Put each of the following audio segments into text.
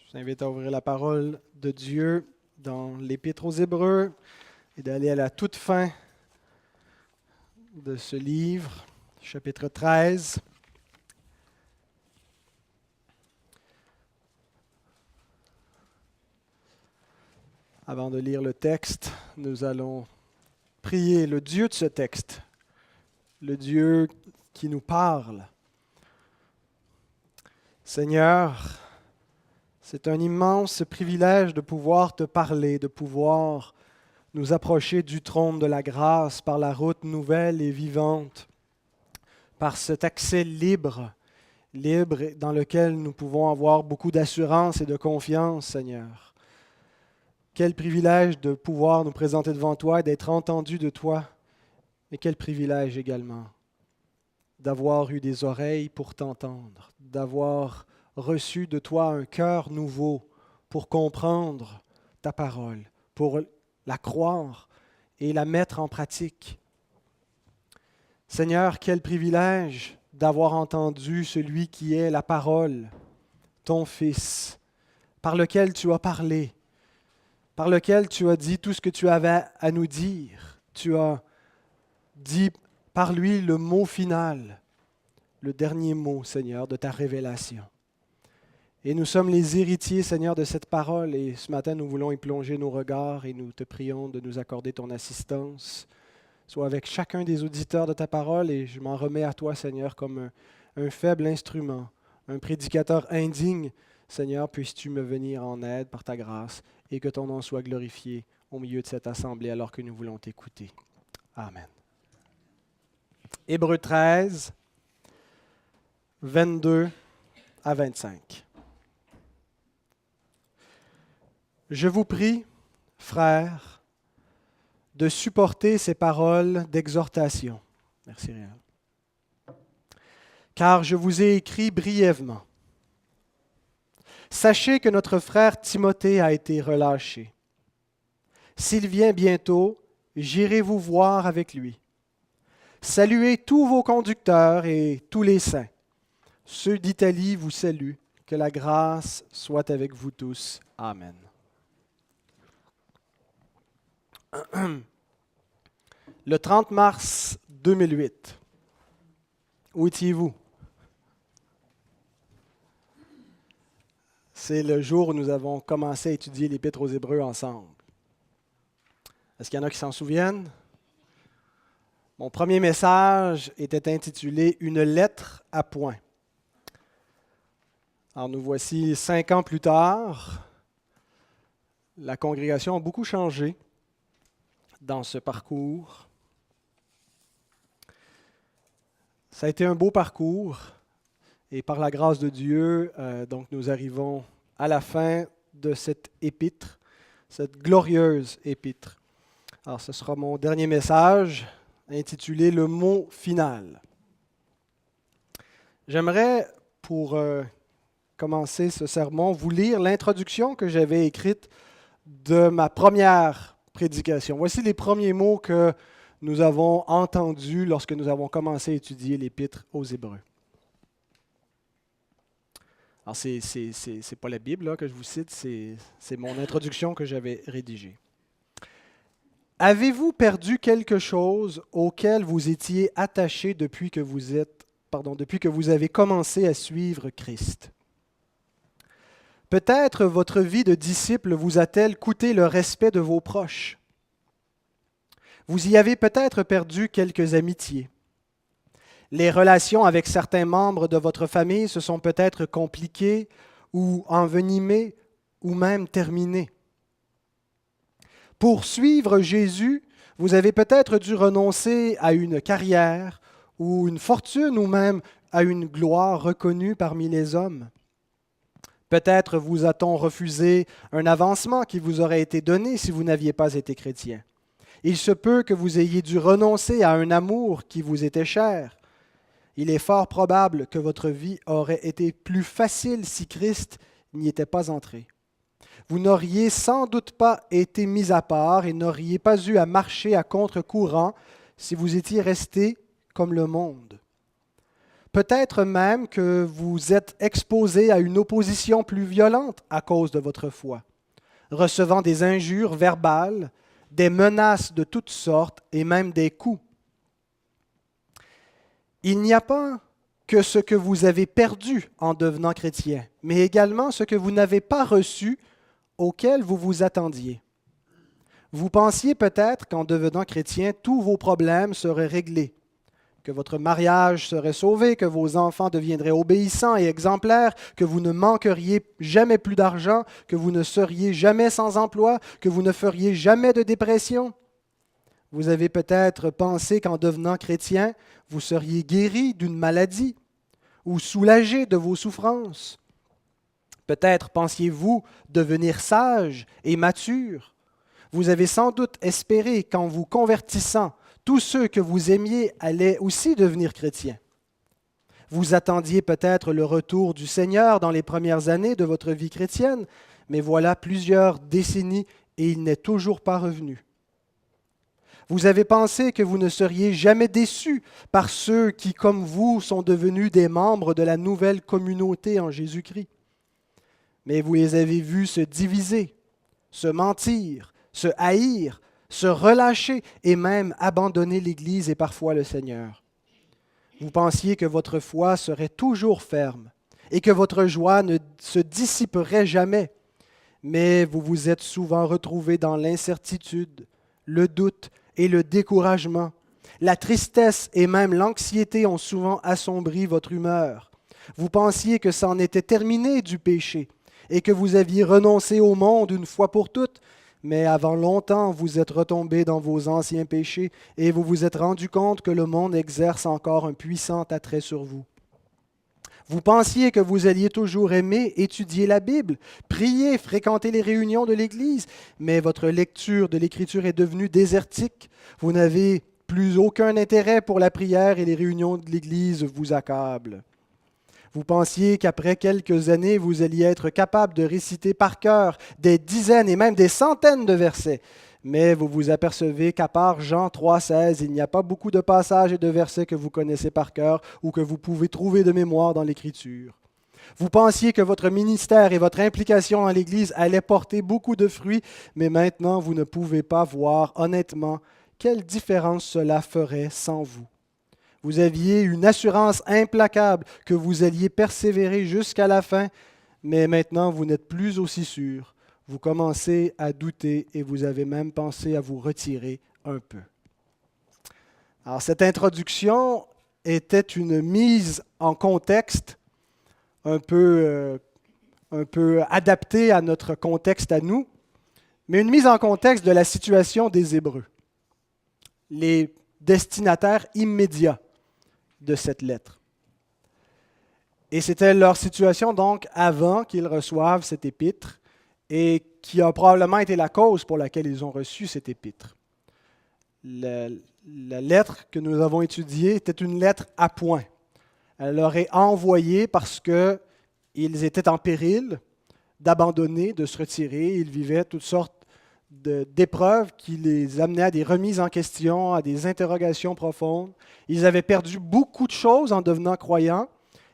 Je vous invite à ouvrir la parole de Dieu dans l'Épître aux Hébreux et d'aller à la toute fin de ce livre, chapitre 13. Avant de lire le texte, nous allons prier le Dieu de ce texte, le Dieu qui nous parle. Seigneur, c'est un immense privilège de pouvoir te parler, de pouvoir nous approcher du trône de la grâce par la route nouvelle et vivante, par cet accès libre dans lequel nous pouvons avoir beaucoup d'assurance et de confiance, Seigneur. Quel privilège de pouvoir nous présenter devant toi et d'être entendus de toi, mais quel privilège également d'avoir eu des oreilles pour t'entendre, d'avoir reçu de toi un cœur nouveau pour comprendre ta parole, pour la croire et la mettre en pratique. Seigneur, quel privilège d'avoir entendu celui qui est la parole, ton Fils, par lequel tu as parlé, par lequel tu as dit tout ce que tu avais à nous dire. Tu as dit par lui le mot final, le dernier mot, Seigneur, de ta révélation. Et nous sommes les héritiers, Seigneur, de cette parole. Et ce matin, nous voulons y plonger nos regards et nous te prions de nous accorder ton assistance. Sois avec chacun des auditeurs de ta parole et je m'en remets à toi, Seigneur, comme un faible instrument, un prédicateur indigne. Seigneur, puisses-tu me venir en aide par ta grâce et que ton nom soit glorifié au milieu de cette assemblée alors que nous voulons t'écouter. Amen. Hébreux 13, 22 à 25. Je vous prie, frères, de supporter ces paroles d'exhortation. Merci, Réal. Car je vous ai écrit brièvement. Sachez que notre frère Timothée a été relâché. S'il vient bientôt, j'irai vous voir avec lui. Saluez tous vos conducteurs et tous les saints. Ceux d'Italie vous saluent. Que la grâce soit avec vous tous. Amen. Le 30 mars 2008. Où étiez-vous? C'est le jour où nous avons commencé à étudier l'Épître aux Hébreux ensemble. Est-ce qu'il y en a qui s'en souviennent? Mon premier message était intitulé « Une lettre à point ». Alors nous voici 5 ans plus tard. La congrégation a beaucoup changé dans ce parcours. Ça a été un beau parcours et par la grâce de Dieu, donc nous arrivons à la fin de cette épître, cette glorieuse épître. Alors ce sera mon dernier message intitulé « Le mot final ». J'aimerais, pour commencer ce sermon, vous lire l'introduction que j'avais écrite de ma première prédication. Voici les premiers mots que nous avons entendus lorsque nous avons commencé à étudier l'Épître aux Hébreux. Alors, c'est pas la Bible là, que je vous cite, c'est mon introduction que j'avais rédigée. Avez-vous perdu quelque chose auquel vous étiez attaché depuis que vous avez commencé à suivre Christ? Peut-être votre vie de disciple vous a-t-elle coûté le respect de vos proches. Vous y avez peut-être perdu quelques amitiés. Les relations avec certains membres de votre famille se sont peut-être compliquées ou envenimées ou même terminées. Pour suivre Jésus, vous avez peut-être dû renoncer à une carrière ou une fortune ou même à une gloire reconnue parmi les hommes. Peut-être vous a-t-on refusé un avancement qui vous aurait été donné si vous n'aviez pas été chrétien. Il se peut que vous ayez dû renoncer à un amour qui vous était cher. Il est fort probable que votre vie aurait été plus facile si Christ n'y était pas entré. Vous n'auriez sans doute pas été mis à part et n'auriez pas eu à marcher à contre-courant si vous étiez resté comme le monde. peut-être même que vous êtes exposé à une opposition plus violente à cause de votre foi, recevant des injures verbales, des menaces de toutes sortes et même des coups. Il n'y a pas que ce que vous avez perdu en devenant chrétien, mais également ce que vous n'avez pas reçu auquel vous vous attendiez. Vous pensiez peut-être qu'en devenant chrétien, tous vos problèmes seraient réglés, que votre mariage serait sauvé, que vos enfants deviendraient obéissants et exemplaires, que vous ne manqueriez jamais plus d'argent, que vous ne seriez jamais sans emploi, que vous ne feriez jamais de dépression. Vous avez peut-être pensé qu'en devenant chrétien, vous seriez guéri d'une maladie ou soulagé de vos souffrances. Peut-être pensiez-vous devenir sage et mature. Vous avez sans doute espéré qu'en vous convertissant, tous ceux que vous aimiez allaient aussi devenir chrétiens. Vous attendiez peut-être le retour du Seigneur dans les premières années de votre vie chrétienne, mais voilà plusieurs décennies et il n'est toujours pas revenu. Vous avez pensé que vous ne seriez jamais déçus par ceux qui, comme vous, sont devenus des membres de la nouvelle communauté en Jésus-Christ. Mais vous les avez vus se diviser, se mentir, se haïr, se relâcher et même abandonner l'Église et parfois le Seigneur. Vous pensiez que votre foi serait toujours ferme et que votre joie ne se dissiperait jamais, mais vous vous êtes souvent retrouvés dans l'incertitude, le doute et le découragement. La tristesse et même l'anxiété ont souvent assombri votre humeur. Vous pensiez que c'en était terminé du péché et que vous aviez renoncé au monde une fois pour toutes, mais avant longtemps vous êtes retombé dans vos anciens péchés et vous vous êtes rendu compte que le monde exerce encore un puissant attrait sur vous. Vous pensiez que vous alliez toujours aimer étudier la Bible, prier, fréquenter les réunions de l'Église, mais votre lecture de l'Écriture est devenue désertique. Vous n'avez plus aucun intérêt pour la prière et les réunions de l'Église vous accablent. Vous pensiez qu'après quelques années, vous alliez être capable de réciter par cœur des dizaines et même des centaines de versets. Mais vous vous apercevez qu'à part Jean 3,16, il n'y a pas beaucoup de passages et de versets que vous connaissez par cœur ou que vous pouvez trouver de mémoire dans l'Écriture. Vous pensiez que votre ministère et votre implication dans l'Église allaient porter beaucoup de fruits, mais maintenant vous ne pouvez pas voir honnêtement quelle différence cela ferait sans vous. Vous aviez une assurance implacable que vous alliez persévérer jusqu'à la fin, mais maintenant vous n'êtes plus aussi sûr. Vous commencez à douter et vous avez même pensé à vous retirer un peu. Alors cette introduction était une mise en contexte un peu adaptée à notre contexte à nous, mais une mise en contexte de la situation des Hébreux, les destinataires immédiats de cette lettre. Et c'était leur situation donc avant qu'ils reçoivent cette épître et qui a probablement été la cause pour laquelle ils ont reçu cette épître. La lettre que nous avons étudiée était une lettre à point. Elle leur est envoyée parce qu'ils étaient en péril d'abandonner, de se retirer. Ils vivaient toutes sortes d'épreuves qui les amenaient à des remises en question, à des interrogations profondes. Ils avaient perdu beaucoup de choses en devenant croyants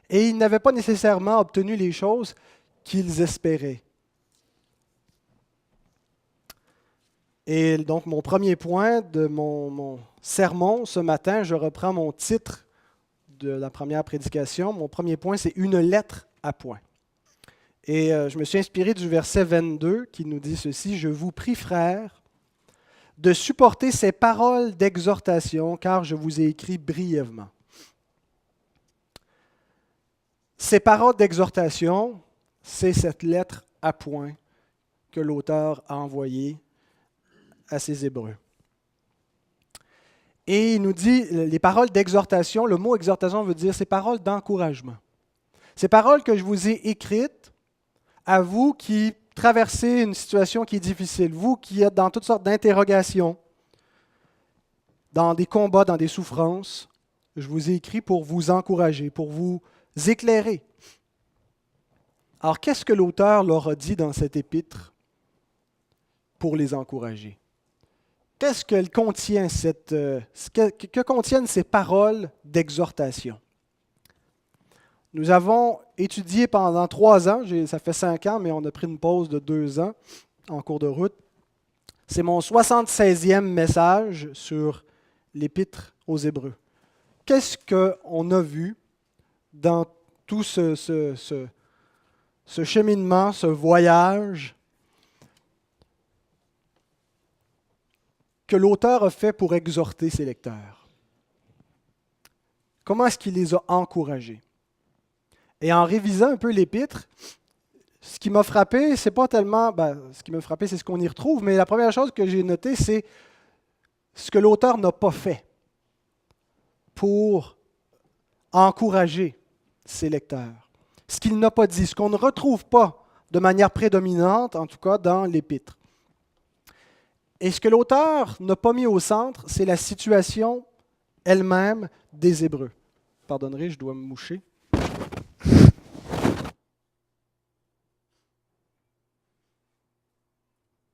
et ils n'avaient pas nécessairement obtenu les choses qu'ils espéraient. Et donc, mon premier point de mon sermon ce matin, je reprends mon titre de la première prédication. Mon premier point, c'est une lettre à point. Et je me suis inspiré du verset 22 qui nous dit ceci: « Je vous prie, frères, de supporter ces paroles d'exhortation, car je vous ai écrit brièvement. » Ces paroles d'exhortation, c'est cette lettre à point que l'auteur a envoyée à ses Hébreux. Et il nous dit, les paroles d'exhortation, le mot exhortation veut dire ces paroles d'encouragement. Ces paroles que je vous ai écrites à vous qui traversez une situation qui est difficile, vous qui êtes dans toutes sortes d'interrogations, dans des combats, dans des souffrances, je vous ai écrit pour vous encourager, pour vous éclairer. Alors, qu'est-ce que l'auteur leur a dit dans cette épître pour les encourager? Qu'est-ce qu'elle contient, que contiennent ces paroles d'exhortation? Nous avons étudié pendant 3 ans, ça fait 5 ans, mais on a pris une pause de 2 ans en cours de route. C'est mon 76e message sur l'Épître aux Hébreux. Qu'est-ce qu'on a vu dans tout ce cheminement, ce voyage que l'auteur a fait pour exhorter ses lecteurs? Comment est-ce qu'il les a encouragés? Et en révisant un peu l'Épître, ce qui m'a frappé, c'est pas tellement, ce qui m'a frappé, c'est ce qu'on y retrouve, mais la première chose que j'ai notée, c'est ce que l'auteur n'a pas fait pour encourager ses lecteurs. Ce qu'il n'a pas dit, ce qu'on ne retrouve pas de manière prédominante, en tout cas dans l'Épître. Et ce que l'auteur n'a pas mis au centre, c'est la situation elle-même des Hébreux. Pardonnerez, je dois me moucher.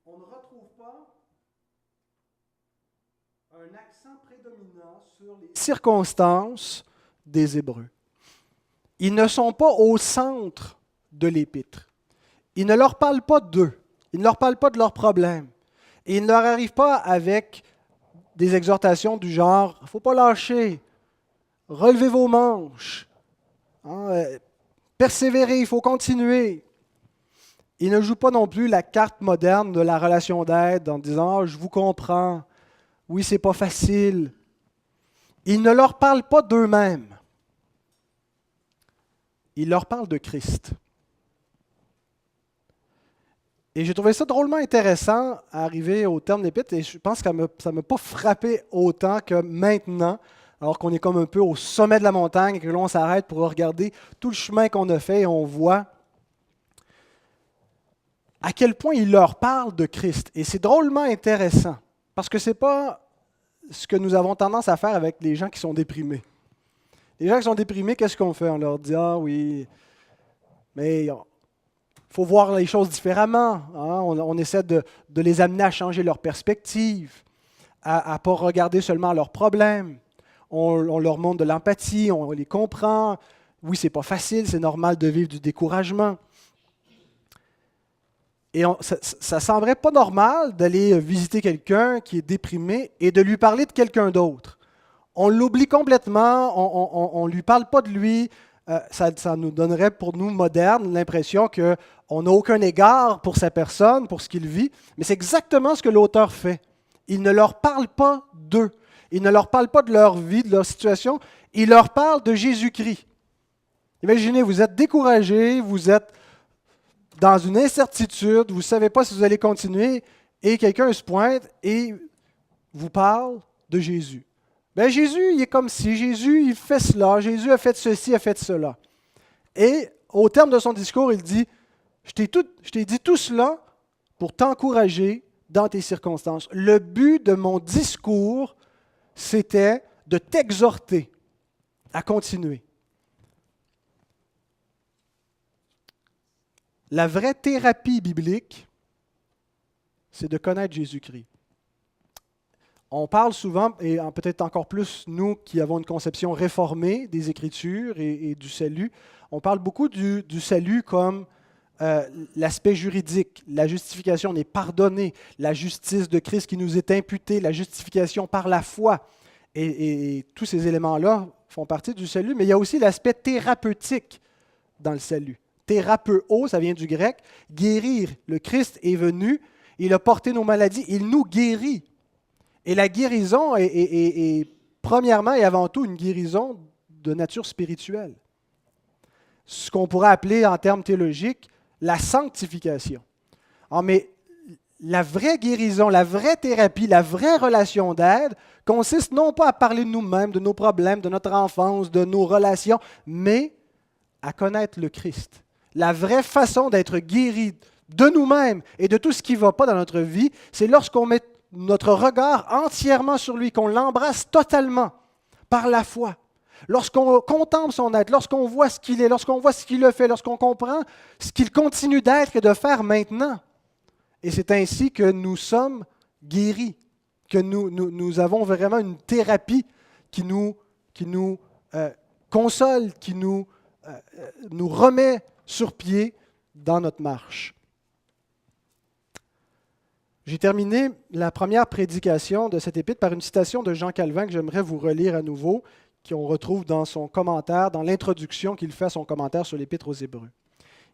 On ne retrouve pas un accent prédominant sur les circonstances des Hébreux. Ils ne sont pas au centre de l'Épître. Il ne leur parle pas d'eux. Il ne leur parle pas de leurs problèmes. Et il ne leur arrive pas avec des exhortations du genre « il ne faut pas lâcher, relevez vos manches, persévérez, il faut continuer ». Il ne joue pas non plus la carte moderne de la relation d'aide en disant « je vous comprends, oui, c'est pas facile ». Il ne leur parle pas d'eux-mêmes. Il leur parle de Christ. Et j'ai trouvé ça drôlement intéressant à arriver au terme de l'Épître, et je pense que ça ne m'a pas frappé autant que maintenant, alors qu'on est comme un peu au sommet de la montagne et que l'on s'arrête pour regarder tout le chemin qu'on a fait et on voit à quel point il leur parle de Christ. Et c'est drôlement intéressant, parce que ce n'est pas ce que nous avons tendance à faire avec les gens qui sont déprimés. Les gens qui sont déprimés, qu'est-ce qu'on fait? On leur dit « ah oui, mais il faut voir les choses différemment. » On essaie de les amener à changer leur perspective, à ne pas regarder seulement leurs problèmes. On leur montre de l'empathie, on les comprend. Oui, ce n'est pas facile, c'est normal de vivre du découragement. Et ça ne semblerait pas normal d'aller visiter quelqu'un qui est déprimé et de lui parler de quelqu'un d'autre. On l'oublie complètement, on ne lui parle pas de lui. Ça nous donnerait pour nous, modernes, l'impression qu'on n'a aucun égard pour sa personne, pour ce qu'il vit. Mais c'est exactement ce que l'auteur fait. Il ne leur parle pas d'eux. Il ne leur parle pas de leur vie, de leur situation. Il leur parle de Jésus-Christ. Imaginez, vous êtes découragé, vous êtes dans une incertitude, vous ne savez pas si vous allez continuer, et quelqu'un se pointe et vous parle de Jésus. Bien, Jésus, il est comme si, Jésus, il fait cela, Jésus a fait ceci, a fait cela. Et au terme de son discours, il dit, je t'ai dit tout cela pour t'encourager dans tes circonstances. Le but de mon discours, c'était de t'exhorter à continuer. La vraie thérapie biblique, c'est de connaître Jésus-Christ. On parle souvent, et peut-être encore plus nous qui avons une conception réformée des Écritures et du salut, on parle beaucoup du salut comme l'aspect juridique. La justification, on est pardonné, la justice de Christ qui nous est imputée, la justification par la foi. Et tous ces éléments-là font partie du salut, mais il y a aussi l'aspect thérapeutique dans le salut. Thérapeuo, ça vient du grec, guérir. Le Christ est venu, il a porté nos maladies, il nous guérit. Et la guérison est premièrement et avant tout une guérison de nature spirituelle. Ce qu'on pourrait appeler en termes théologiques la sanctification. Mais la vraie guérison, la vraie thérapie, la vraie relation d'aide consiste non pas à parler de nous-mêmes, de nos problèmes, de notre enfance, de nos relations, mais à connaître le Christ. La vraie façon d'être guéri de nous-mêmes et de tout ce qui ne va pas dans notre vie, c'est lorsqu'on met notre regard entièrement sur lui, qu'on l'embrasse totalement par la foi. Lorsqu'on contemple son être, lorsqu'on voit ce qu'il est, lorsqu'on voit ce qu'il a fait, lorsqu'on comprend ce qu'il continue d'être et de faire maintenant. Et c'est ainsi que nous sommes guéris, que nous avons vraiment une thérapie qui nous console, qui nous nous remet sur pied dans notre marche. J'ai terminé la première prédication de cette épître par une citation de Jean Calvin que j'aimerais vous relire à nouveau, qu'on retrouve dans son commentaire, dans l'introduction qu'il fait à son commentaire sur l'Épître aux Hébreux.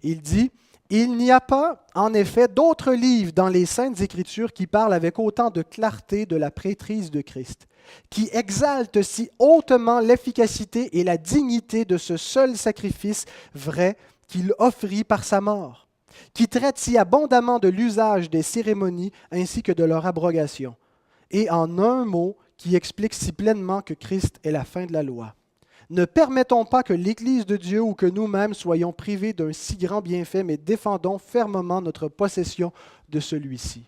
Il dit « Il n'y a pas, en effet, d'autres livres dans les Saintes Écritures qui parlent avec autant de clarté de la prêtrise de Christ, qui exaltent si hautement l'efficacité et la dignité de ce seul sacrifice vrai qu'il offrit par sa mort, qui traite si abondamment de l'usage des cérémonies ainsi que de leur abrogation, et en un mot, qui explique si pleinement que Christ est la fin de la loi. Ne permettons pas que l'Église de Dieu ou que nous-mêmes soyons privés d'un si grand bienfait, mais défendons fermement notre possession de celui-ci. »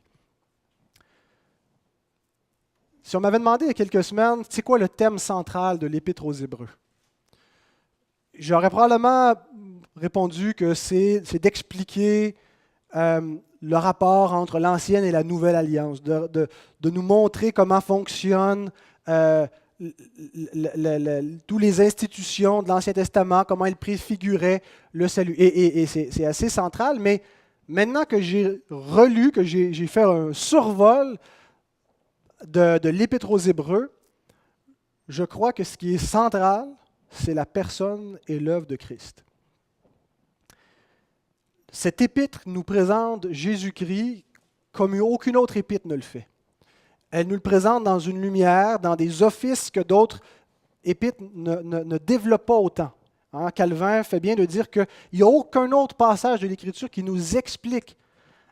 Si on m'avait demandé il y a quelques semaines, c'est quoi le thème central de l'Épître aux Hébreux? J'aurais probablement répondu que c'est d'expliquer le rapport entre l'ancienne et la nouvelle alliance, de nous montrer comment fonctionnent toutes les institutions de l'Ancien Testament, comment elles préfiguraient le salut. Et c'est assez central, mais maintenant que j'ai relu, que j'ai fait un survol de l'Épître aux Hébreux, je crois que ce qui est central, c'est la personne et l'œuvre de Christ. Cette épître nous présente Jésus-Christ comme aucune autre épître ne le fait. Elle nous le présente dans une lumière, dans des offices que d'autres épîtres ne développent pas autant. Calvin fait bien de dire qu'il n'y a aucun autre passage de l'Écriture qui nous explique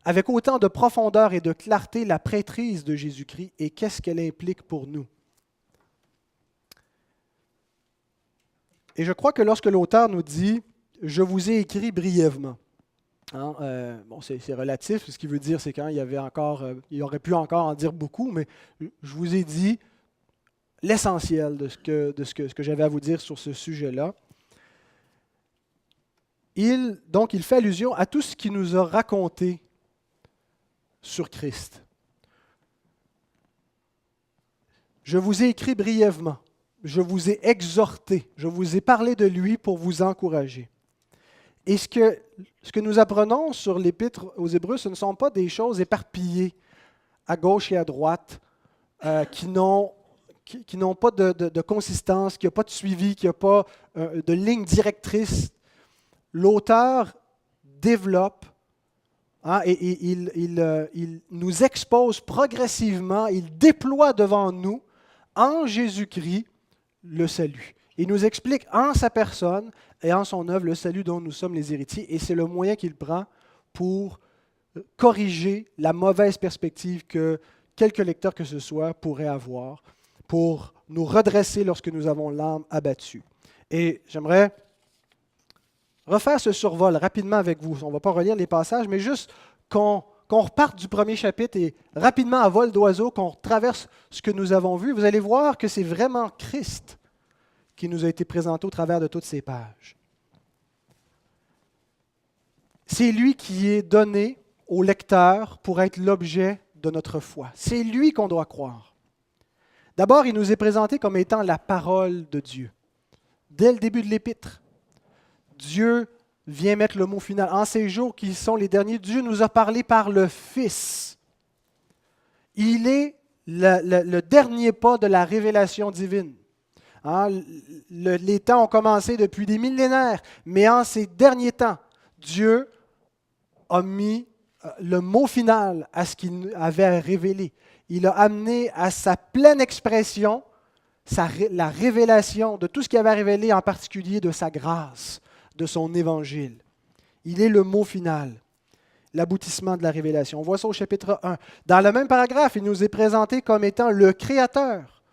avec autant de profondeur et de clarté la prêtrise de Jésus-Christ et qu'est-ce qu'elle implique pour nous. Et je crois que lorsque l'auteur nous dit « Je vous ai écrit brièvement », c'est relatif, ce qu'il veut dire, c'est quand il aurait pu encore en dire beaucoup, mais je vous ai dit l'essentiel de ce que j'avais à vous dire sur ce sujet-là. Il fait allusion à tout ce qu'il nous a raconté sur Christ. Je vous ai écrit brièvement, je vous ai exhorté, je vous ai parlé de lui pour vous encourager. Et ce que nous apprenons sur l'Épître aux Hébreux, ce ne sont pas des choses éparpillées à gauche et à droite, qui n'ont pas de consistance, qui n'ont pas de suivi, qui n'ont pas de ligne directrice. L'auteur développe et il nous expose progressivement, il déploie devant nous, en Jésus-Christ, le salut. Il nous explique en sa personne et en son œuvre le salut dont nous sommes les héritiers, et c'est le moyen qu'il prend pour corriger la mauvaise perspective que quelque lecteur que ce soit pourrait avoir, pour nous redresser lorsque nous avons l'âme abattue. Et j'aimerais refaire ce survol rapidement avec vous. On ne va pas relire les passages, mais juste qu'on reparte du premier chapitre et rapidement à vol d'oiseau, qu'on traverse ce que nous avons vu. Vous allez voir que c'est vraiment Christ qui nous a été présenté au travers de toutes ces pages. C'est lui qui est donné au lecteur pour être l'objet de notre foi. C'est lui qu'on doit croire. D'abord, il nous est présenté comme étant la parole de Dieu. Dès le début de l'Épître, Dieu vient mettre le mot final. En ces jours qui sont les derniers, Dieu nous a parlé par le Fils. Il est le dernier pas de la révélation divine. Les temps ont commencé depuis des millénaires, mais en ces derniers temps, Dieu a mis le mot final à ce qu'il avait révélé. Il a amené à sa pleine expression la révélation de tout ce qu'il avait révélé, en particulier de sa grâce, de son évangile. Il est le mot final, l'aboutissement de la révélation. On voit ça au chapitre 1. Dans le même paragraphe, il nous est présenté comme étant le Créateur.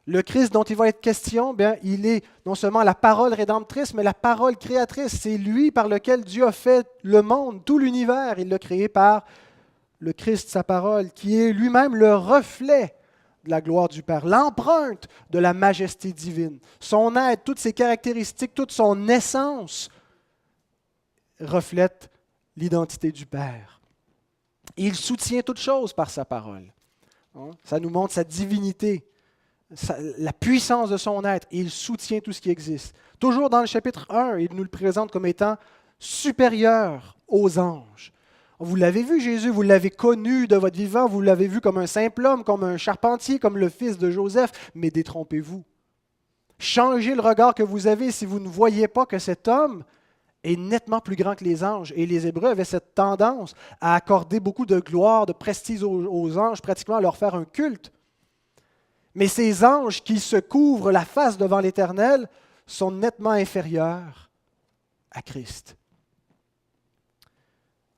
Le Christ dont il va être question, bien, il est non seulement la parole rédemptrice, mais la parole créatrice. C'est lui par lequel Dieu a fait le monde, tout l'univers. Il l'a créé par le Christ, sa parole, qui est lui-même le reflet de la gloire du Père, l'empreinte de la majesté divine. Son être, toutes ses caractéristiques, toute son essence reflètent l'identité du Père. Il soutient toutes choses par sa parole. Ça nous montre sa divinité. la puissance de son être, et il soutient tout ce qui existe. Toujours dans le chapitre 1, il nous le présente comme étant supérieur aux anges. Vous l'avez vu, Jésus, vous l'avez connu de votre vivant, vous l'avez vu comme un simple homme, comme un charpentier, comme le fils de Joseph, mais détrompez-vous. Changez le regard que vous avez si vous ne voyez pas que cet homme est nettement plus grand que les anges. Et les Hébreux avaient cette tendance à accorder beaucoup de gloire, de prestige aux anges, pratiquement à leur faire un culte. Mais ces anges qui se couvrent la face devant l'Éternel sont nettement inférieurs à Christ.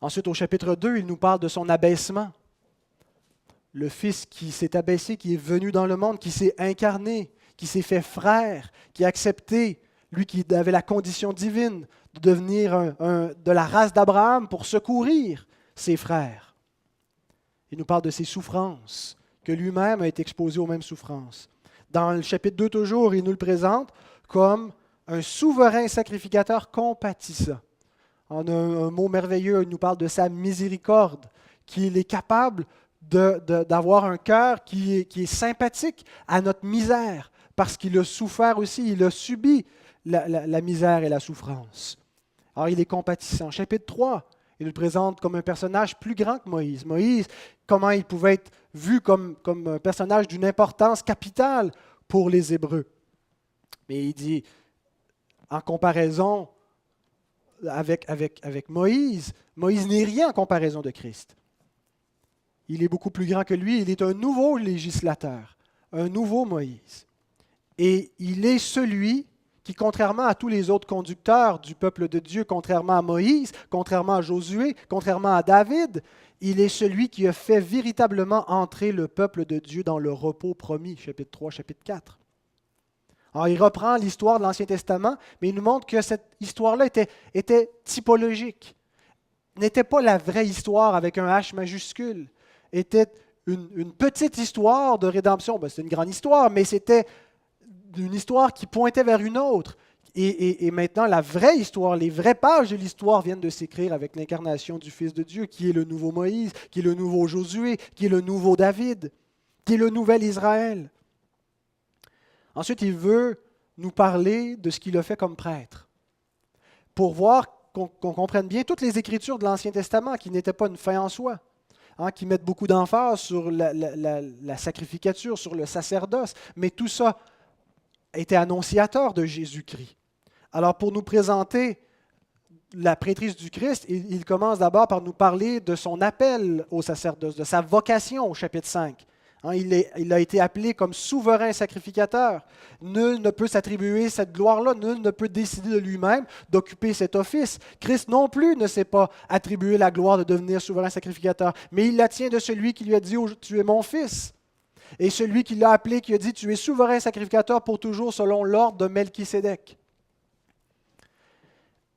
Ensuite, au chapitre 2, il nous parle de son abaissement. Le Fils qui s'est abaissé, qui est venu dans le monde, qui s'est incarné, qui s'est fait frère, qui a accepté, lui qui avait la condition divine, de devenir de la race d'Abraham pour secourir ses frères. Il nous parle de ses souffrances, que lui-même a été exposé aux mêmes souffrances. Dans le chapitre 2 toujours, il nous le présente comme un souverain sacrificateur compatissant. En un mot merveilleux, il nous parle de sa miséricorde, qu'il est capable d'avoir un cœur qui est sympathique à notre misère, parce qu'il a souffert aussi, il a subi la misère et la souffrance. Alors il est compatissant. Chapitre 3, il le présente comme un personnage plus grand que Moïse. Moïse, comment il pouvait être vu comme un personnage d'une importance capitale pour les Hébreux. Mais il dit, en comparaison avec Moïse, Moïse n'est rien en comparaison de Christ. Il est beaucoup plus grand que lui, il est un nouveau législateur, un nouveau Moïse. Et il est celui qui, contrairement à tous les autres conducteurs du peuple de Dieu, contrairement à Moïse, contrairement à Josué, contrairement à David, il est celui qui a fait véritablement entrer le peuple de Dieu dans le repos promis, chapitre 3, chapitre 4. Alors, il reprend l'histoire de l'Ancien Testament, mais il nous montre que cette histoire-là était typologique, n'était pas la vraie histoire avec un H majuscule, était une petite histoire de rédemption. Ben, c'est une grande histoire, mais c'était une histoire qui pointait vers une autre. Et maintenant, la vraie histoire, les vraies pages de l'histoire viennent de s'écrire avec l'incarnation du Fils de Dieu, qui est le nouveau Moïse, qui est le nouveau Josué, qui est le nouveau David, qui est le nouvel Israël. Ensuite, il veut nous parler de ce qu'il a fait comme prêtre, pour voir qu'on comprenne bien toutes les Écritures de l'Ancien Testament, qui n'étaient pas une fin en soi, qui mettent beaucoup d'emphase sur la sacrificature, sur le sacerdoce, mais tout ça était annonciateur de Jésus-Christ. Alors, pour nous présenter la prêtrise du Christ, il commence d'abord par nous parler de son appel au sacerdoce, de sa vocation au chapitre 5. Il a été appelé comme souverain sacrificateur. Nul ne peut s'attribuer cette gloire-là, nul ne peut décider de lui-même d'occuper cet office. Christ non plus ne s'est pas attribué la gloire de devenir souverain sacrificateur, mais il la tient de celui qui lui a dit « Tu es mon fils ». Et celui qui l'a appelé, qui a dit « Tu es souverain sacrificateur pour toujours selon l'ordre de Melchisédek ».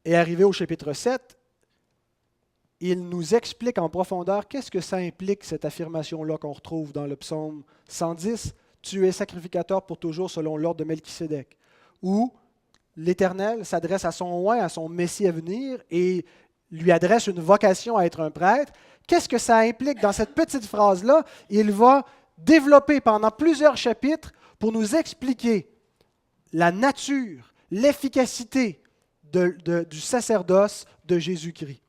Et arrivé au chapitre 7, il nous explique en profondeur qu'est-ce que ça implique, cette affirmation-là qu'on retrouve dans le psaume 110, « Tu es sacrificateur pour toujours selon l'ordre de Melchisédek », où l'Éternel s'adresse à son oint, à son Messie à venir, et lui adresse une vocation à être un prêtre. Qu'est-ce que ça implique dans cette petite phrase-là? Il va développé pendant plusieurs chapitres pour nous expliquer la nature, l'efficacité du sacerdoce de Jésus-Christ.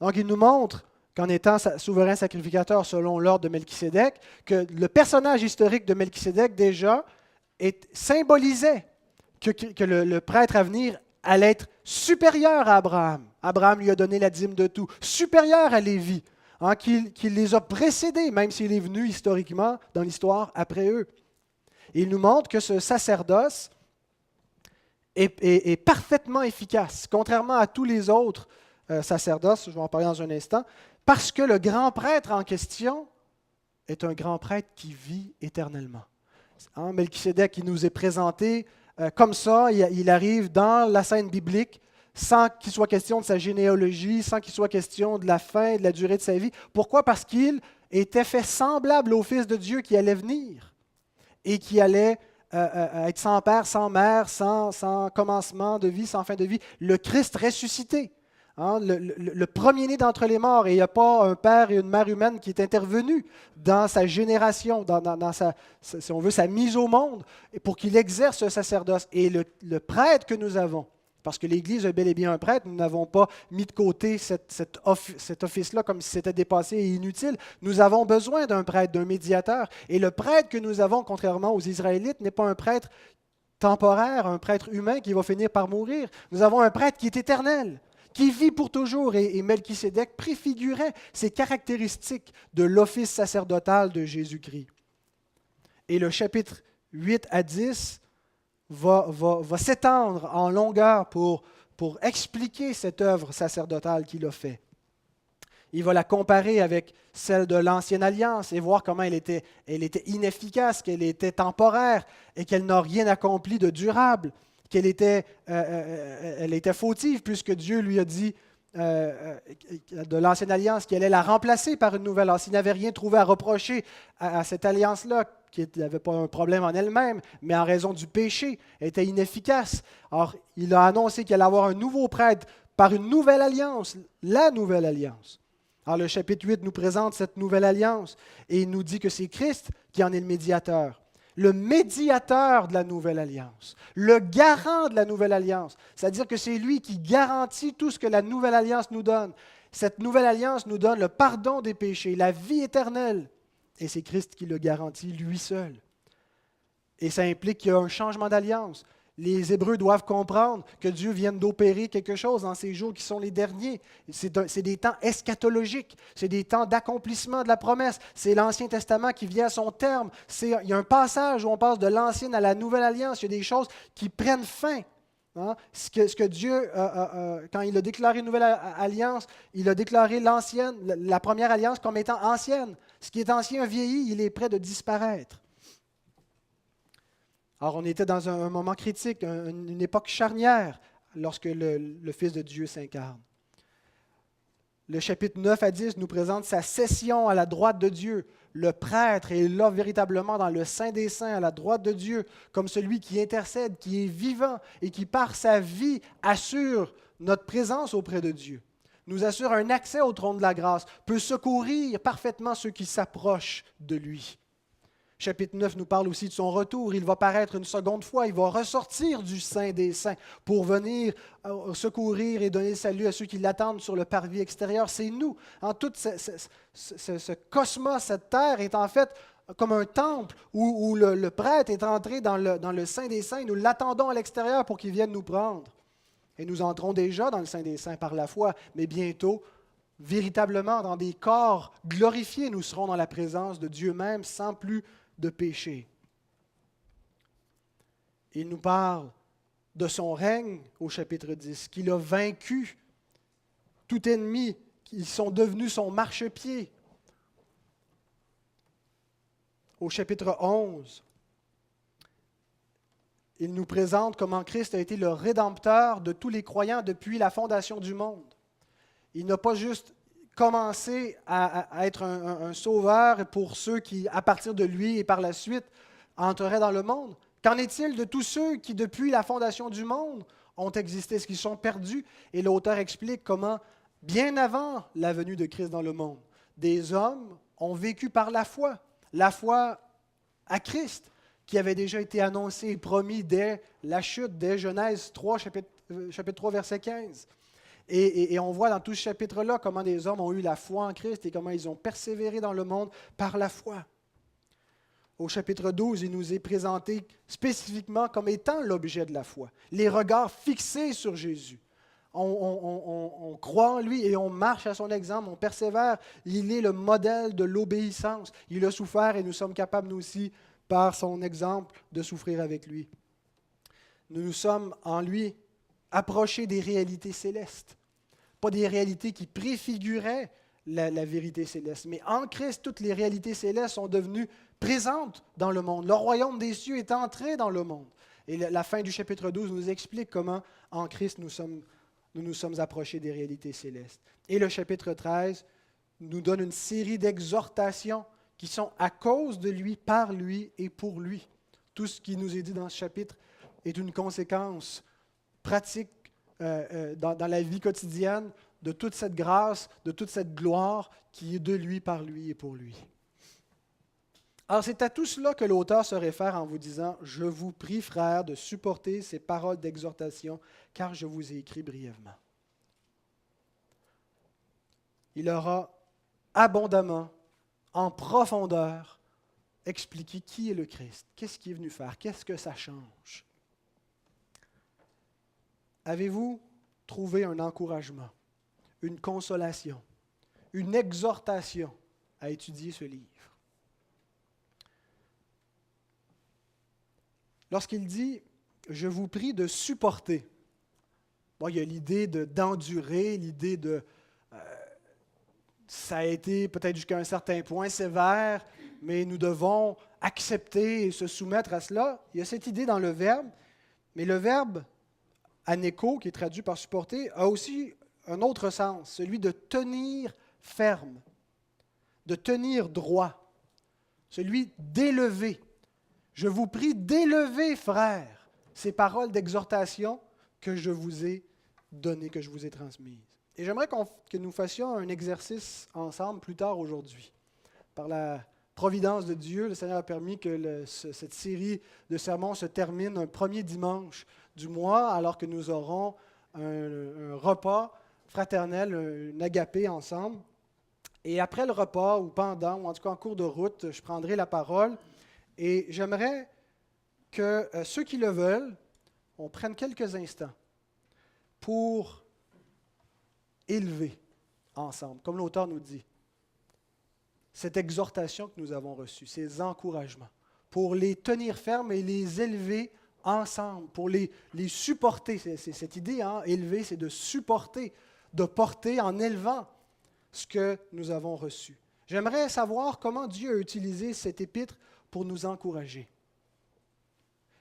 Donc, il nous montre qu'en étant souverain sacrificateur selon l'ordre de Melchisédek, que le personnage historique de Melchisédek déjà symbolisait que le prêtre à venir allait être supérieur à Abraham. Abraham lui a donné la dîme de tout, supérieur à Lévi. Qu'il les a précédés, même s'il est venu historiquement dans l'histoire après eux. Et il nous montre que ce sacerdoce est parfaitement efficace, contrairement à tous les autres sacerdoces, je vais en parler dans un instant, parce que le grand prêtre en question est un grand prêtre qui vit éternellement. Melchisédek, il nous est présenté comme ça, il arrive dans la scène biblique, sans qu'il soit question de sa généalogie, sans qu'il soit question de la fin, de la durée de sa vie. Pourquoi? Parce qu'il était fait semblable au Fils de Dieu qui allait venir et qui allait être sans père, sans mère, sans commencement de vie, sans fin de vie. Le Christ ressuscité. Hein, le premier-né d'entre les morts, et il n'y a pas un père et une mère humaine qui est intervenu dans sa génération, dans si on veut, sa mise au monde, et pour qu'il exerce ce sacerdoce. Et le prêtre que nous avons, parce que l'Église a bel et bien un prêtre, nous n'avons pas mis de côté cet office-là comme si c'était dépassé et inutile. Nous avons besoin d'un prêtre, d'un médiateur. Et le prêtre que nous avons, contrairement aux Israélites, n'est pas un prêtre temporaire, un prêtre humain qui va finir par mourir. Nous avons un prêtre qui est éternel, qui vit pour toujours. Et Melchisédek préfigurait ces caractéristiques de l'office sacerdotal de Jésus-Christ. Et le chapitre 8 à 10 va s'étendre en longueur pour expliquer cette œuvre sacerdotale qu'il a faite. Il va la comparer avec celle de l'Ancienne Alliance et voir comment elle était inefficace, qu'elle était temporaire et qu'elle n'a rien accompli de durable, qu'elle était, elle était fautive puisque Dieu lui a dit de l'Ancienne Alliance qu'il allait la remplacer par une nouvelle. Alors, s'il n'avait rien trouvé à reprocher à cette alliance-là, qui n'avait pas un problème en elle-même, mais en raison du péché, elle était inefficace. Alors, il a annoncé qu'il allait avoir un nouveau prêtre par une nouvelle alliance, la nouvelle alliance. Alors, le chapitre 8 nous présente cette nouvelle alliance et il nous dit que c'est Christ qui en est le médiateur de la nouvelle alliance, le garant de la nouvelle alliance. C'est-à-dire que c'est lui qui garantit tout ce que la nouvelle alliance nous donne. Cette nouvelle alliance nous donne le pardon des péchés, la vie éternelle. Et c'est Christ qui le garantit lui seul. Et ça implique qu'il y a un changement d'alliance. Les Hébreux doivent comprendre que Dieu vient d'opérer quelque chose dans ces jours qui sont les derniers. C'est des temps eschatologiques, c'est des temps d'accomplissement de la promesse. C'est l'Ancien Testament qui vient à son terme. Il y a un passage où on passe de l'Ancienne à la Nouvelle Alliance. Il y a des choses qui prennent fin. Hein? Ce que Dieu, quand il a déclaré une nouvelle alliance, il a déclaré l'ancienne, la première alliance comme étant ancienne. Ce qui est ancien vieillit, il est prêt de disparaître. Alors, on était dans un moment critique, une époque charnière, lorsque le Fils de Dieu s'incarne. Le chapitre 9 à 10 nous présente sa session à la droite de Dieu. Le prêtre est là véritablement dans le Saint des Saints, à la droite de Dieu, comme celui qui intercède, qui est vivant et qui, par sa vie, assure notre présence auprès de Dieu, nous assure un accès au trône de la grâce, peut secourir parfaitement ceux qui s'approchent de lui. Chapitre 9 nous parle aussi de son retour. Il va paraître une seconde fois. Il va ressortir du Saint des Saints pour venir secourir et donner le salut à ceux qui l'attendent sur le parvis extérieur. C'est nous. En tout ce cosmos, cette terre est en fait comme un temple où le prêtre est entré dans le Saint des Saints. Nous l'attendons à l'extérieur pour qu'il vienne nous prendre. Et nous entrons déjà dans le Saint des Saints par la foi, mais bientôt, véritablement, dans des corps glorifiés, nous serons dans la présence de Dieu même sans plus de péché. Il nous parle de son règne au chapitre 10, qu'il a vaincu tout ennemi, qu'ils sont devenus son marchepied. Au chapitre 11, il nous présente comment Christ a été le rédempteur de tous les croyants depuis la fondation du monde. Il n'a pas juste commencé à être un sauveur pour ceux qui, à partir de lui et par la suite, entreraient dans le monde. Qu'en est-il de tous ceux qui, depuis la fondation du monde, ont existé? Est-ce qu'ils sont perdus? Et l'auteur explique comment, bien avant la venue de Christ dans le monde, des hommes ont vécu par la foi à Christ, qui avait déjà été annoncé et promis dès la chute, dès Genèse 3, chapitre 3, verset 15. Et on voit dans tout ce chapitre-là comment des hommes ont eu la foi en Christ et comment ils ont persévéré dans le monde par la foi. Au chapitre 12, il nous est présenté spécifiquement comme étant l'objet de la foi. Les regards fixés sur Jésus. On croit en lui et on marche à son exemple, on persévère. Il est le modèle de l'obéissance. Il a souffert et nous sommes capables, nous aussi, par son exemple, de souffrir avec lui. Nous nous sommes en lui approchés des réalités célestes. Pas des réalités qui préfiguraient la vérité céleste, mais en Christ, toutes les réalités célestes sont devenues présentes dans le monde. Le royaume des cieux est entré dans le monde. Et la fin du chapitre 12 nous explique comment, en Christ, nous nous sommes approchés des réalités célestes. Et le chapitre 13 nous donne une série d'exhortations qui sont à cause de lui, par lui et pour lui. Tout ce qui nous est dit dans ce chapitre est une conséquence pratique dans la vie quotidienne de toute cette grâce, de toute cette gloire qui est de lui, par lui et pour lui. Alors c'est à tout cela que l'auteur se réfère en vous disant « Je vous prie, frères, de supporter ces paroles d'exhortation, car je vous ai écrit brièvement. » Il aura abondamment, en profondeur, expliqué qui est le Christ, qu'est-ce qu'il est venu faire, qu'est-ce que ça change. Avez-vous trouvé un encouragement, une consolation, une exhortation à étudier ce livre? Lorsqu'il dit « Je vous prie de supporter », bon, il y a l'idée d'endurer, l'idée de... ça a été peut-être jusqu'à un certain point sévère, mais nous devons accepter et se soumettre à cela. Il y a cette idée dans le verbe, mais le verbe anéko, qui est traduit par supporter, a aussi un autre sens, celui de tenir ferme, de tenir droit, celui d'élever. Je vous prie d'élever, frères, ces paroles d'exhortation que je vous ai données, que je vous ai transmises. Et j'aimerais que nous fassions un exercice ensemble plus tard aujourd'hui. Par la providence de Dieu, le Seigneur a permis que cette série de sermons se termine un premier dimanche du mois, alors que nous aurons un repas fraternel, un agapé ensemble. Et après le repas, ou pendant, ou en tout cas en cours de route, je prendrai la parole. Et j'aimerais que ceux qui le veulent, on prenne quelques instants pour élever ensemble, comme l'auteur nous dit, cette exhortation que nous avons reçue, ces encouragements, pour les tenir fermes et les élever ensemble, pour les supporter. C'est cette idée, hein? Élever, c'est de supporter, de porter en élevant ce que nous avons reçu. J'aimerais savoir comment Dieu a utilisé cet épître pour nous encourager.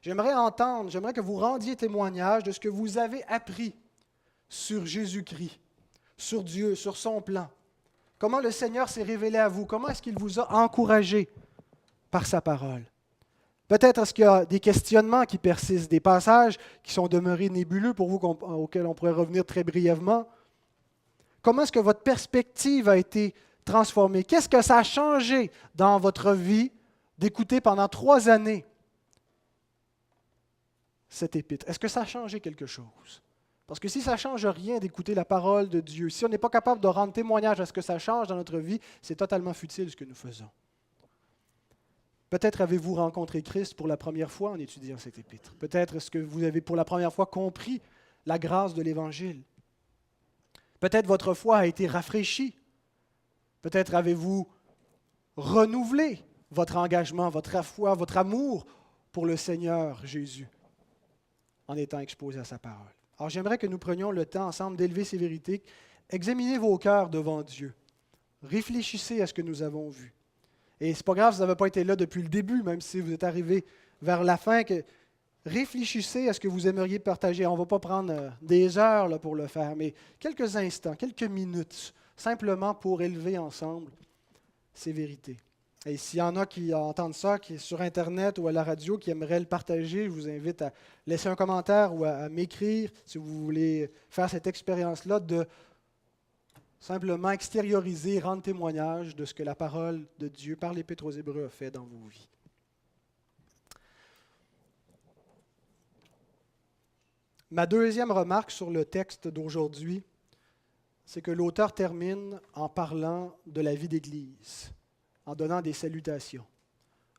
J'aimerais que vous rendiez témoignage de ce que vous avez appris sur Jésus-Christ, sur Dieu, sur son plan. Comment le Seigneur s'est révélé à vous, comment est-ce qu'il vous a encouragé par sa parole. Peut-être est-ce qu'il y a des questionnements qui persistent, des passages qui sont demeurés nébuleux pour vous, auxquels on pourrait revenir très brièvement. Comment est-ce que votre perspective a été transformée? Qu'est-ce que ça a changé dans votre vie d'écouter pendant 3 années cet épître? Est-ce que ça a changé quelque chose? Parce que si ça ne change rien d'écouter la parole de Dieu, si on n'est pas capable de rendre témoignage à ce que ça change dans notre vie, c'est totalement futile ce que nous faisons. Peut-être avez-vous rencontré Christ pour la première fois en étudiant cet épître. Peut-être est-ce que vous avez pour la première fois compris la grâce de l'Évangile. Peut-être votre foi a été rafraîchie. Peut-être avez-vous renouvelé votre engagement, votre foi, votre amour pour le Seigneur Jésus en étant exposé à sa parole. Alors j'aimerais que nous prenions le temps ensemble d'élever ces vérités. Examinez vos cœurs devant Dieu. Réfléchissez à ce que nous avons vu. Et ce n'est pas grave si vous n'avez pas été là depuis le début, même si vous êtes arrivé vers la fin. Réfléchissez à ce que vous aimeriez partager. On ne va pas prendre des heures là, pour le faire, mais quelques instants, quelques minutes, simplement pour élever ensemble ces vérités. Et s'il y en a qui entendent ça, qui est sur Internet ou à la radio, qui aimeraient le partager, je vous invite à laisser un commentaire ou à m'écrire si vous voulez faire cette expérience-là de simplement extérioriser, rendre témoignage de ce que la parole de Dieu par l'Épître aux Hébreux a fait dans vos vies. Ma deuxième remarque sur le texte d'aujourd'hui, c'est que l'auteur termine en parlant de la vie d'Église, en donnant des salutations.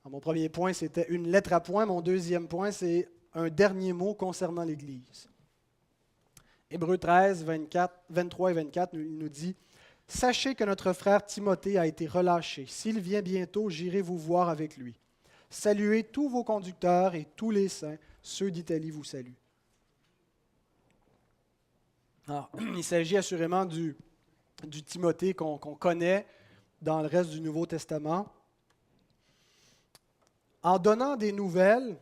Alors, mon premier point, c'était une lettre à point. Mon deuxième point, c'est un dernier mot concernant l'Église. Hébreux 13, 23 et 24, il nous dit « Sachez que notre frère Timothée a été relâché. S'il vient bientôt, j'irai vous voir avec lui. Saluez tous vos conducteurs et tous les saints. Ceux d'Italie vous saluent. » Alors, il s'agit assurément du Timothée qu'on connaît dans le reste du Nouveau Testament. En donnant des nouvelles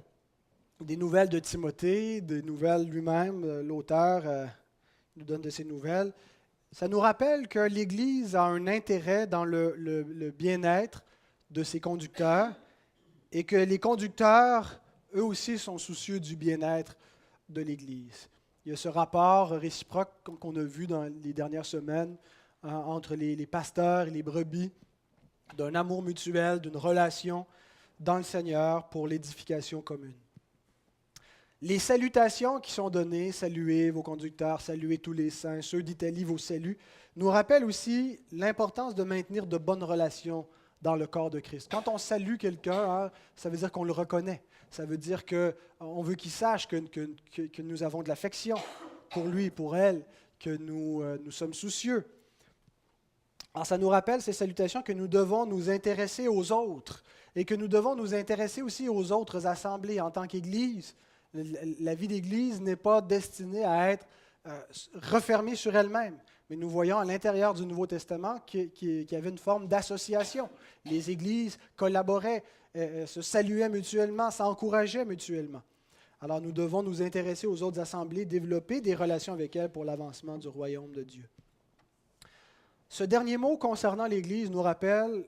de Timothée, des nouvelles lui-même, l'auteur nous donne de ces nouvelles, ça nous rappelle que l'Église a un intérêt dans le bien-être de ses conducteurs et que les conducteurs, eux aussi, sont soucieux du bien-être de l'Église. Il y a ce rapport réciproque qu'on a vu dans les dernières semaines entre les pasteurs et les brebis, d'un amour mutuel, d'une relation dans le Seigneur pour l'édification commune. Les salutations qui sont données, saluez vos conducteurs, saluez tous les saints, ceux d'Italie vous saluent, nous rappellent aussi l'importance de maintenir de bonnes relations dans le corps de Christ. Quand on salue quelqu'un, ça veut dire qu'on le reconnaît. Ça veut dire qu'on veut qu'il sache que nous avons de l'affection pour lui, pour elle, que nous sommes soucieux. Alors ça nous rappelle, ces salutations, que nous devons nous intéresser aux autres et que nous devons nous intéresser aussi aux autres assemblées en tant qu'Église. La vie d'Église n'est pas destinée à être refermée sur elle-même. Mais nous voyons à l'intérieur du Nouveau Testament qu'il y avait une forme d'association. Les Églises collaboraient, se saluaient mutuellement, s'encourageaient mutuellement. Alors nous devons nous intéresser aux autres assemblées, développer des relations avec elles pour l'avancement du royaume de Dieu. Ce dernier mot concernant l'Église nous rappelle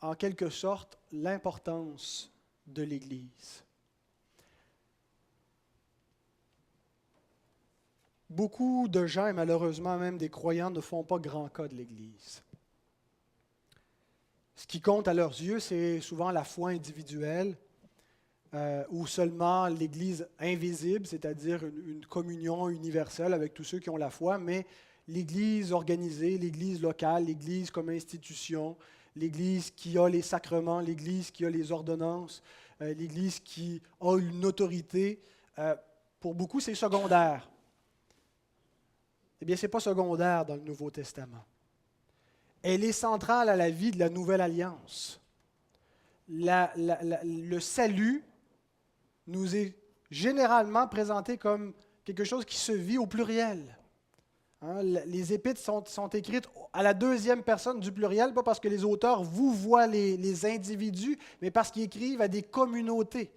en quelque sorte l'importance de l'Église. Beaucoup de gens, et malheureusement même des croyants, ne font pas grand cas de l'Église. Ce qui compte à leurs yeux, c'est souvent la foi individuelle ou seulement l'Église invisible, c'est-à-dire une communion universelle avec tous ceux qui ont la foi, mais l'Église organisée, l'Église locale, l'Église comme institution, l'Église qui a les sacrements, l'Église qui a les ordonnances, l'Église qui a une autorité, pour beaucoup c'est secondaire. Eh bien, ce n'est pas secondaire dans le Nouveau Testament. Elle est centrale à la vie de la Nouvelle Alliance. Le salut nous est généralement présenté comme quelque chose qui se vit au pluriel. Les épîtres sont écrites à la deuxième personne du pluriel, pas parce que les auteurs vouvoient les individus, mais parce qu'ils écrivent à des communautés,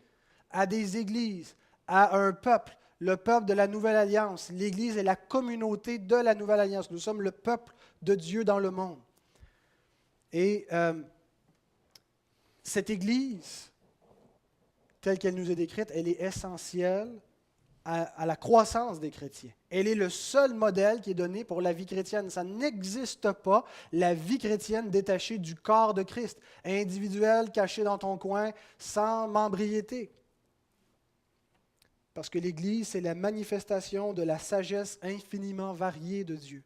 à des églises, à un peuple. Le peuple de la Nouvelle Alliance. L'Église est la communauté de la Nouvelle Alliance. Nous sommes le peuple de Dieu dans le monde. Et cette Église, telle qu'elle nous est décrite, elle est essentielle à la croissance des chrétiens. Elle est le seul modèle qui est donné pour la vie chrétienne. Ça n'existe pas, la vie chrétienne détachée du corps de Christ, individuelle, cachée dans ton coin, sans membriété. Parce que l'Église, c'est la manifestation de la sagesse infiniment variée de Dieu.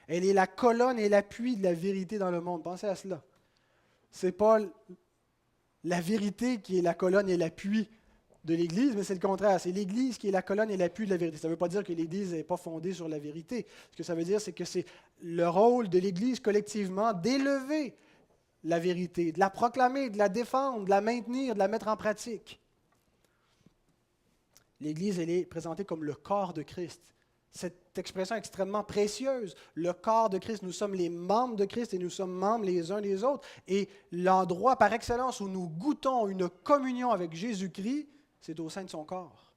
Elle est la colonne et l'appui de la vérité dans le monde. Pensez à cela. Ce n'est pas la vérité qui est la colonne et l'appui de l'Église, mais c'est le contraire. C'est l'Église qui est la colonne et l'appui de la vérité. Ça ne veut pas dire que l'Église n'est pas fondée sur la vérité. Ce que ça veut dire, c'est que c'est le rôle de l'Église collectivement d'élever la vérité, de la proclamer, de la défendre, de la maintenir, de la mettre en pratique. L'Église, elle est présentée comme le corps de Christ. Cette expression extrêmement précieuse, le corps de Christ, nous sommes les membres de Christ et nous sommes membres les uns des autres. Et l'endroit par excellence où nous goûtons une communion avec Jésus-Christ, c'est au sein de son corps.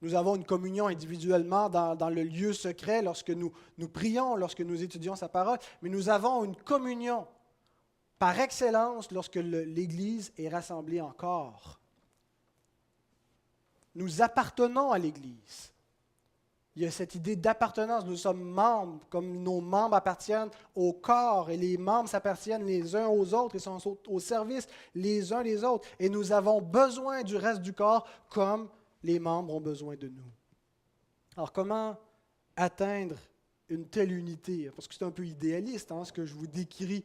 Nous avons une communion individuellement dans le lieu secret lorsque nous prions, lorsque nous étudions sa parole, mais nous avons une communion par excellence lorsque l'Église est rassemblée en corps. Nous appartenons à l'Église. Il y a cette idée d'appartenance. Nous sommes membres, comme nos membres appartiennent au corps, et les membres s'appartiennent les uns aux autres, ils sont au service les uns des autres. Et nous avons besoin du reste du corps comme les membres ont besoin de nous. Alors, comment atteindre une telle unité? Parce que c'est un peu idéaliste, ce que je vous décris.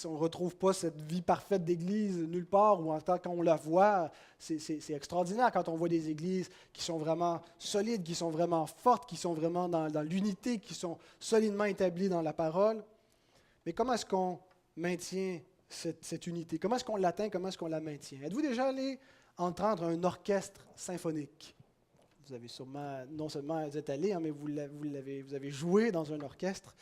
On ne retrouve pas cette vie parfaite d'Église nulle part, ou en tant qu'on la voit, c'est extraordinaire quand on voit des églises qui sont vraiment solides, qui sont vraiment fortes, qui sont vraiment dans l'unité, qui sont solidement établies dans la parole. Mais comment est-ce qu'on maintient cette unité? Comment est-ce qu'on l'atteint? Comment est-ce qu'on la maintient? Êtes-vous déjà allé entendre un orchestre symphonique? Vous avez sûrement, non seulement vous êtes allé, mais vous avez joué dans un orchestre.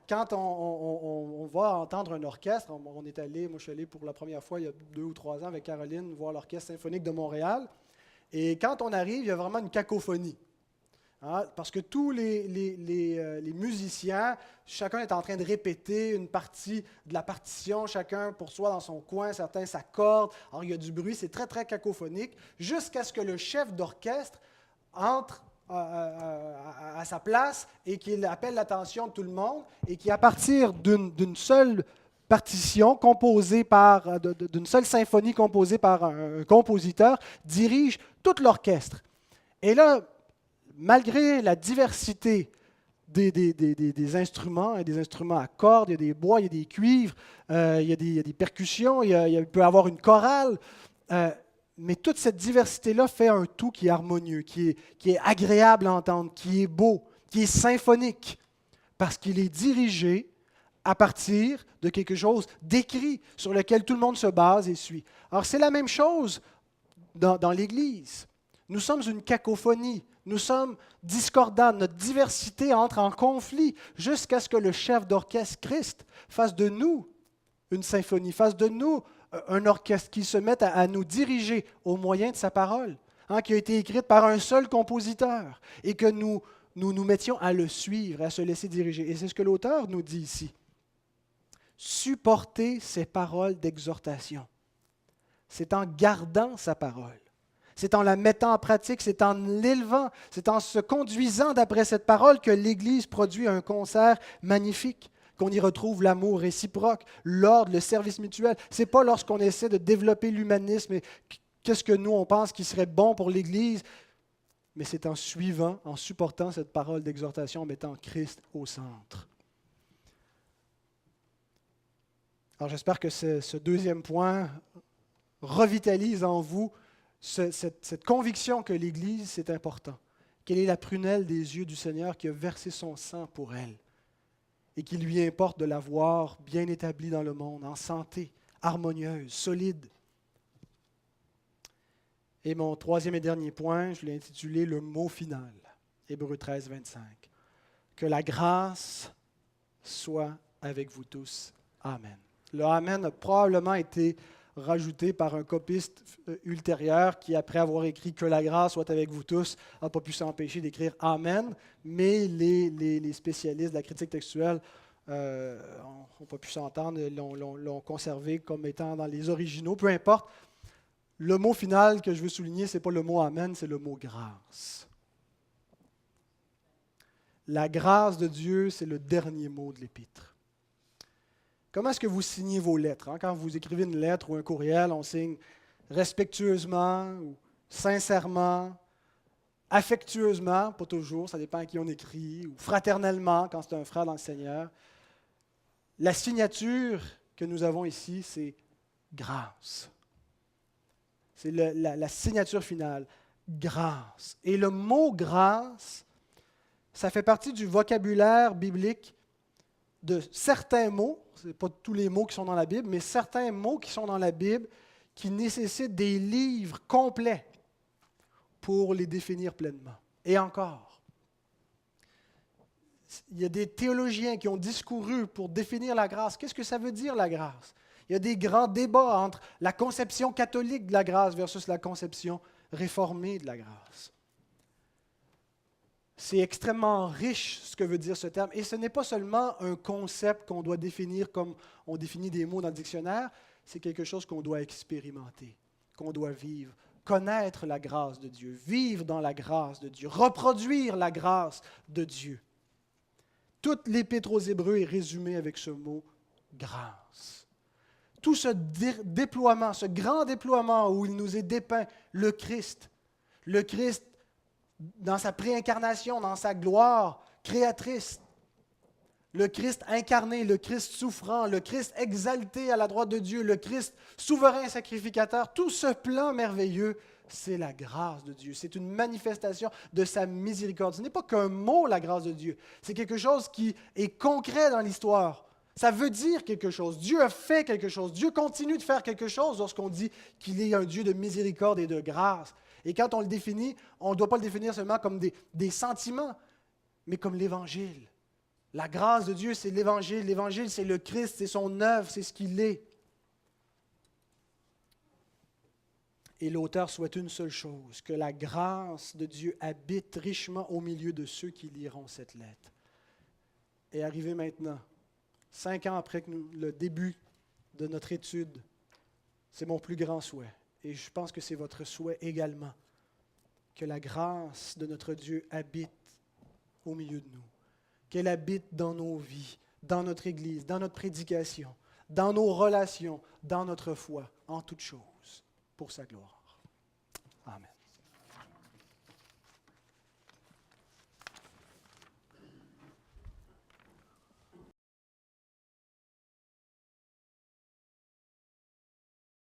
Quand on va entendre un orchestre, on est allé, moi je suis allé pour la première fois il y a 2 ou 3 ans avec Caroline voir l'Orchestre symphonique de Montréal. Et quand on arrive, il y a vraiment une cacophonie. Parce que tous les musiciens, chacun est en train de répéter une partie de la partition, chacun pour soi dans son coin, certains s'accordent. Alors il y a du bruit, c'est très très cacophonique, jusqu'à ce que le chef d'orchestre entre à sa place et qu'il appelle l'attention de tout le monde et qui, à partir d'une seule partition composée d'une seule symphonie composée par un compositeur, dirige tout l'orchestre. Et là, malgré la diversité des instruments, il y a des instruments à cordes, il y a des bois, il y a des cuivres, il y a des percussions, il peut y avoir une chorale, mais toute cette diversité-là fait un tout qui est harmonieux, qui est agréable à entendre, qui est beau, qui est symphonique, parce qu'il est dirigé à partir de quelque chose d'écrit sur lequel tout le monde se base et suit. Alors c'est la même chose dans l'Église. Nous sommes une cacophonie, nous sommes discordants, notre diversité entre en conflit jusqu'à ce que le chef d'orchestre Christ fasse de nous une symphonie, fasse de nous un orchestre qui se mette à nous diriger au moyen de sa parole, qui a été écrite par un seul compositeur, et que nous mettions à le suivre, à se laisser diriger. Et c'est ce que l'auteur nous dit ici. Supporter ses paroles d'exhortation. C'est en gardant sa parole. C'est en la mettant en pratique, c'est en l'élevant, c'est en se conduisant d'après cette parole que l'Église produit un concert magnifique, qu'on y retrouve l'amour réciproque, l'ordre, le service mutuel. Ce n'est pas lorsqu'on essaie de développer l'humanisme et qu'est-ce que nous, on pense qui serait bon pour l'Église, mais c'est en suivant, en supportant cette parole d'exhortation, en mettant Christ au centre. Alors j'espère que ce deuxième point revitalise en vous cette conviction que l'Église, c'est important, qu'elle est la prunelle des yeux du Seigneur qui a versé son sang pour elle et qu'il lui importe de la voir bien établie dans le monde, en santé, harmonieuse, solide. Et mon troisième et dernier point, je l'ai intitulé « Le mot final », Hébreux 13, 25. Que la grâce soit avec vous tous. Amen. Le Amen a probablement été rajouté par un copiste ultérieur qui, après avoir écrit « Que la grâce soit avec vous tous », n'a pas pu s'empêcher d'écrire « Amen », mais les spécialistes de la critique textuelle n'ont pas pu s'entendre, l'ont conservé comme étant dans les originaux. Peu importe, le mot final que je veux souligner, ce n'est pas le mot « Amen », c'est le mot « grâce ». La grâce de Dieu, c'est le dernier mot de l'Épître. Comment est-ce que vous signez vos lettres? Quand vous écrivez une lettre ou un courriel, on signe respectueusement ou sincèrement, affectueusement, pas toujours, ça dépend à qui on écrit, ou fraternellement quand c'est un frère dans le Seigneur. La signature que nous avons ici, c'est grâce. C'est la signature finale, grâce. Et le mot grâce, ça fait partie du vocabulaire biblique de certains mots, ce n'est pas tous les mots qui sont dans la Bible, mais certains mots qui sont dans la Bible qui nécessitent des livres complets pour les définir pleinement. Et encore, il y a des théologiens qui ont discouru pour définir la grâce. Qu'est-ce que ça veut dire la grâce? Il y a des grands débats entre la conception catholique de la grâce versus la conception réformée de la grâce. C'est extrêmement riche ce que veut dire ce terme. Et ce n'est pas seulement un concept qu'on doit définir comme on définit des mots dans le dictionnaire, c'est quelque chose qu'on doit expérimenter, qu'on doit vivre, connaître la grâce de Dieu, vivre dans la grâce de Dieu, reproduire la grâce de Dieu. Toute l'Épître aux Hébreux est résumée avec ce mot « grâce ». Tout ce déploiement, ce grand déploiement où il nous est dépeint le Christ dans sa préincarnation, dans sa gloire créatrice, le Christ incarné, le Christ souffrant, le Christ exalté à la droite de Dieu, le Christ souverain sacrificateur, tout ce plan merveilleux, c'est la grâce de Dieu. C'est une manifestation de sa miséricorde. Ce n'est pas qu'un mot, la grâce de Dieu. C'est quelque chose qui est concret dans l'histoire. Ça veut dire quelque chose. Dieu a fait quelque chose. Dieu continue de faire quelque chose lorsqu'on dit qu'il est un Dieu de miséricorde et de grâce. Et quand on le définit, on ne doit pas le définir seulement comme des sentiments, mais comme l'Évangile. La grâce de Dieu, c'est l'Évangile. L'Évangile, c'est le Christ, c'est son œuvre, c'est ce qu'il est. Et l'auteur souhaite une seule chose, que la grâce de Dieu habite richement au milieu de ceux qui liront cette lettre. Et arrivé maintenant, 5 ans après le début de notre étude, c'est mon plus grand souhait. Et je pense que c'est votre souhait également, que la grâce de notre Dieu habite au milieu de nous, qu'elle habite dans nos vies, dans notre Église, dans notre prédication, dans nos relations, dans notre foi, en toutes choses, pour sa gloire. Amen.